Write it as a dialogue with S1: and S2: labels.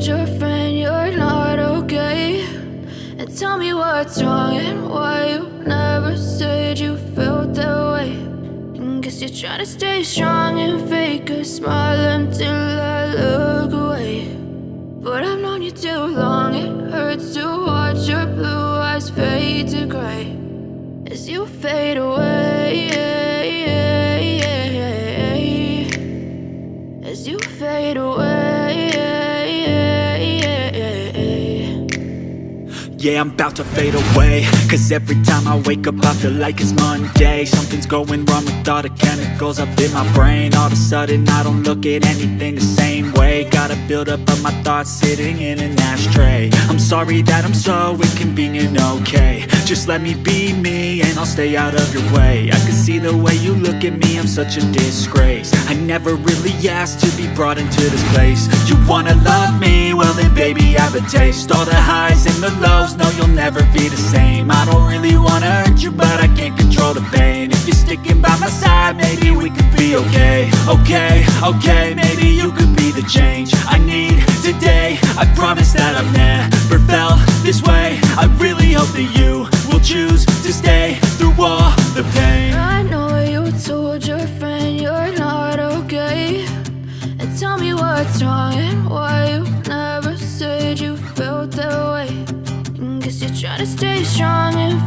S1: told your friend you're not okay? And tell me what's wrong and why you never said you felt that way. And guess you're trying to stay strong and fake a smile until I look away. But I've known you too long, it hurts to watch your blue eyes fade to gray as you fade away, as you fade away.
S2: Yeah, I'm about to fade away, cause every time I wake up I feel like it's Monday. Something's going wrong with all the chemicals up in my brain. All of a sudden I don't look at anything the same way. Got a buildup of my thoughts sitting in an ashtray. I'm sorry that I'm so inconvenient, okay? Just let me be me and I'll stay out of your way. I can see the way you look at me, I'm such a disgrace. I never really asked to be brought into this place. You wanna love me? Well then baby have a taste. All the highs and the lows, no you'll never be the same. I don't really wanna hurt you but I can't control the pain. If you're sticking by my side maybe we could be okay. Okay, maybe you could be the change I need today. I promise that I've never felt this way. I really hope that you will choose to stay through all the pain.
S1: I know you told your friend you're not okay. And tell me what's wrong and why you never said you felt that way. And guess you're trying to stay strong and